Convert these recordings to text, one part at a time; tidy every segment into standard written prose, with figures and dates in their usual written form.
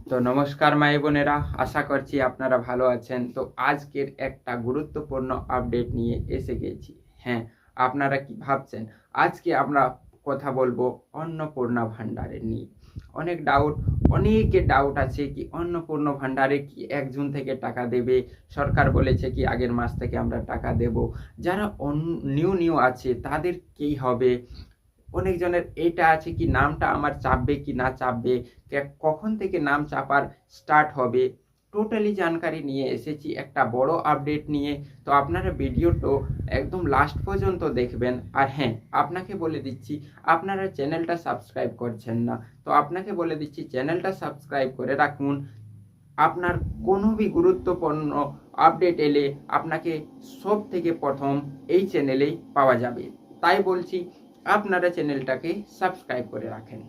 তো নমস্কার মাই বোনেরা, আশা করছি আপনারা ভালো আছেন। তো আজকের একটা গুরুত্বপূর্ণ আপডেট নিয়ে এসে গেছি। হ্যাঁ, আপনারা কি ভাবছেন? আজকে আমরা কথা বলবো অন্নপূর্ণা ভাণ্ডারের নিয়ে। অনেকের ডাউট আছে কি অন্নপূর্ণা ভাণ্ডারে কি 1 জুন থেকে টাকা দেবে? সরকার বলেছে কি আগের মাস থেকে আমরা টাকা দেব। যারা নিউ আছে তাদের কি হবে? অনেকজনের এটা আছে কি নামটা আমার চাপবে কি না চাপবে, কখন থেকে নাম চাপার স্টার্ট হবে, টোটালি জানকারি নিয়ে এসেছি একটা বড় আপডেট নিয়ে। তো আপনারা ভিডিওটা একদম লাস্ট পর্যন্ত দেখবেন। আর হ্যাঁ, আপনাকে বলে দিচ্ছি, আপনারা চ্যানেলটা সাবস্ক্রাইব করছেন না, তো আপনাকে বলে দিচ্ছি চ্যানেলটা সাবস্ক্রাইব করে রাখুন। আপনার কোনো গুরুত্বপূর্ণ আপডেট এলে আপনাকে সব থেকে প্রথম এই চ্যানেলেই পাওয়া যাবে। তাই বলছি আপনারা চ্যানেলটাকে সাবস্ক্রাইব করে রাখেন।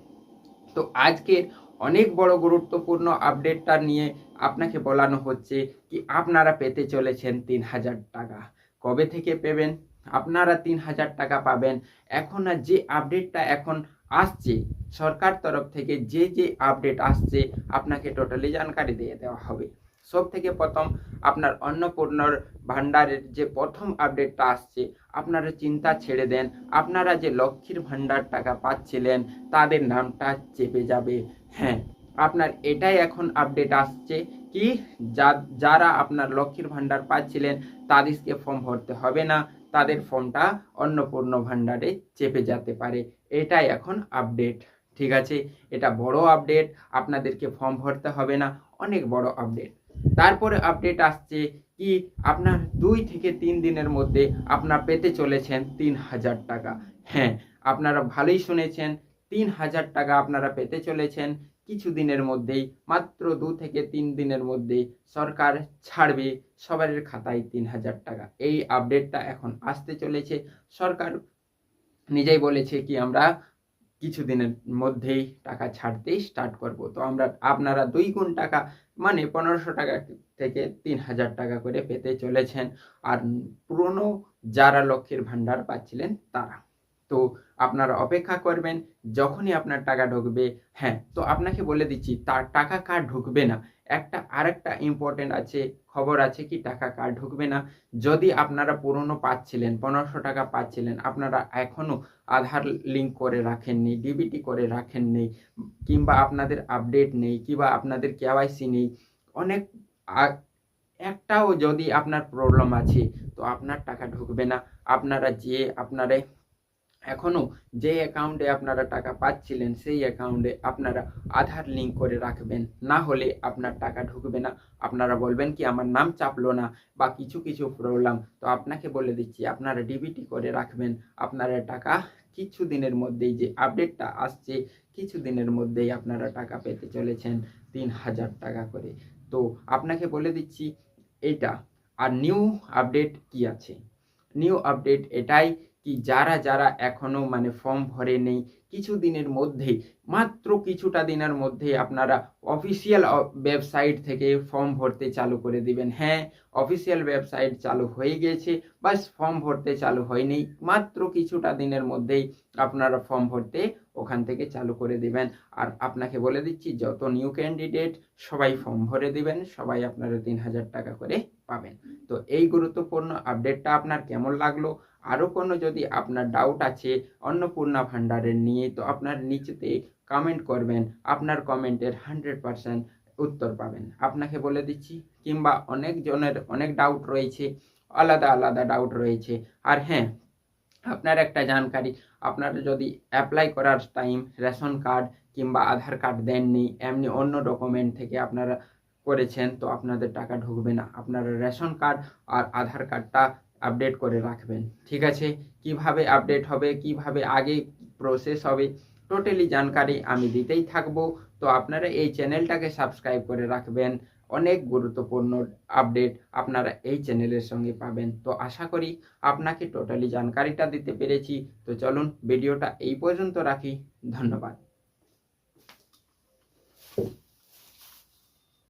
তো আজকের অনেক বড় গুরুত্বপূর্ণ আপডেটটা নিয়ে আপনাকে বলানো হচ্ছে কি আপনারা পেতে চলেছেন 3,000 টাকা। কবে থেকে পেবেন? আপনারা 3,000 টাকা পাবেন এখন। যে আপডেটটা এখন আসছে সরকার তরফ থেকে, যে আপডেট আসছে আপনাকে টোটালি জানকারি দিয়ে দেওয়া হবে। সব থেকে প্রথম আপনার অন্নপূর্ণার ভাণ্ডারের যে প্রথম আপডেটটা আসছে, আপনারা চিন্তা ছেড়ে দেন। আপনারা যে লক্ষ্মীর ভাণ্ডার টাকা পাচ্ছিলেন তাদের নামটা চেপে যাবে। হ্যাঁ, আপনার এটাই এখন আপডেট আসছে কি যারা আপনার লক্ষ্মীর ভাণ্ডার পাচ্ছিলেন তাদেরকে ফর্ম ভরতে হবে না, তাদের ফর্মটা অন্নপূর্ণা ভাণ্ডারে চেপে যেতে পারে। এটাই এখন আপডেট। ঠিক আছে, এটা বড় আপডেট, আপনাদেরকে ফর্ম ভরতে হবে না, অনেক বড় আপডেট। তারপরে আপডেট আসছে কি আপনার 2 থেকে 3 দিনের মধ্যে আপনারা পেতে চলেছেন 3,000 টাকা। হ্যাঁ, আপনারা ভালোই শুনেছেন, 3,000 টাকা আপনারা পেতে চলেছেন কিছুদিনের মধ্যেই। মাত্র 2 থেকে 3 দিনের মধ্যেই সরকার ছাড়বে সবার খাতায় 3,000 টাকা। এই আপডেটটা এখন আসতে চলেছে। সরকার নিজেই বলেছে কি আমরা কিছুদিনের মধ্যেই টাকা ছাড়তেই স্টার্ট করব। তো আপনারা 2 গুণ টাকা মানে 1500 টাকা থেকে 3,000 টাকা করে পেতে চলেছেন। আর পুরনো যারা লক্ষ্মীর ভাণ্ডার পাচ্ছিলেন তারা, তো আপনারা অপেক্ষা করবেন যখনই আপনার টাকা ঢুকবে। হ্যাঁ, তো আপনাকে বলে দিচ্ছি তার টাকা কার ঢুকবে না, আরেকটা ইম্পর্টেন্ট আছে, খবর আছে কি টাকা কার ঢুকবে না। যদি আপনারা পুরনো পাচ্ছিলেন 1500 টাকা পাচ্ছিলেন, আপনারা এখনো আধার লিঙ্ক করে রাখেননি, ডিবিটি করে রাখেননি, কিংবা আপনাদের আপডেট নেই, কিংবা আপনাদের কেওয়াইসি নেই, অনেক একটাও যদি আপনার প্রবলেম আছে, তো আপনার টাকা ঢুকবে না। আপনারা এখনো যে অ্যাকাউন্টে আপনারা টাকা পাচ্ছিলেন সেই অ্যাকাউন্টে আপনারা আধার লিঙ্ক করে রাখবেন, না হলে আপনার টাকা ঢুকবে না। আপনারা বলবেন কি আমার নাম চাপলো না বা কিছু প্রবলেম, তো আপনাকে বলে দিচ্ছি আপনারা ডিবিটি করে রাখবেন। আপনারা টাকা কিছু দিনের মধ্যেই, যে আপডেটটা আসছে কিছু দিনের মধ্যেই আপনারা টাকা পেতে চলেছেন 3,000 টাকা করে। তো আপনাকে বলে দিচ্ছি এইটা। আর নিউ আপডেট কি আছে? নিউ আপডেট এটাই কি যারা এখনো ফর্ম ভরে নেই, কিছু দিনের মধ্যেই, মাত্র কিছুটা দিনের মধ্যেই আপনারা অফিসিয়াল ওয়েবসাইট থেকে ফর্ম ভরতে চালু করে দিবেন। হ্যাঁ, অফিসিয়াল ওয়েবসাইট চালু হয়ে গেছে, বাস ফর্ম ভরতে চালু হয়নি। মাত্র কিছুটা দিনের মধ্যেই আপনারা ফর্ম ভরতে ওখান থেকে চালু করে দিবেন। আর আপনাকে বলে দিচ্ছি যত নিউ ক্যান্ডিডেট সবাই ফর্ম ভরে দিবেন, সবাই আপনারা 3,000 টাকা করে পাবেন। তো এই গুরুত্বপূর্ণ আপডেটটা আপনার কেমন লাগলো? আরও কোনো যদি আপনার ডাউট আছে অন্নপূর্ণা ভাণ্ডারের নিয়ে, তো আপনার নিচেতে কমেন্ট করবেন, আপনার কমেন্টের 100% উত্তর পাবেন। আপনাকে বলে দিচ্ছি, কিংবা অনেকজনের অনেক ডাউট রয়েছে, আলাদা ডাউট রয়েছে। আর হ্যাঁ, আপনার একটা জানকারি, আপনারা যদি অ্যাপ্লাই করার টাইম রেশন কার্ড কিংবা আধার কার্ড দেননি, এমনি অন্য ডকুমেন্ট থেকে আপনারা করেছেন, তো আপনাদের টাকা ঢুকবে না। আপনারা রেশন কার্ড আর আধার কার্ডটা আপডেট করে রাখবেন। ঠিক আছে, কিভাবে আপডেট হবে, কিভাবে আগে প্রসেস হবে, টোটালি জানকারি আমি দিতেই থাকবো। তো আপনারা এই চ্যানেলটাকে সাবস্ক্রাইব করে রাখবেন। অনেক গুরুত্বপূর্ণ আপডেট আপনারা এই চ্যানেলের সঙ্গে পাবেন। তো আশা করি আপনাকে টোটালি জানকারিটা দিতে পেরেছি। তো চলুন ভিডিওটা এই পর্যন্ত রাখি। ধন্যবাদ।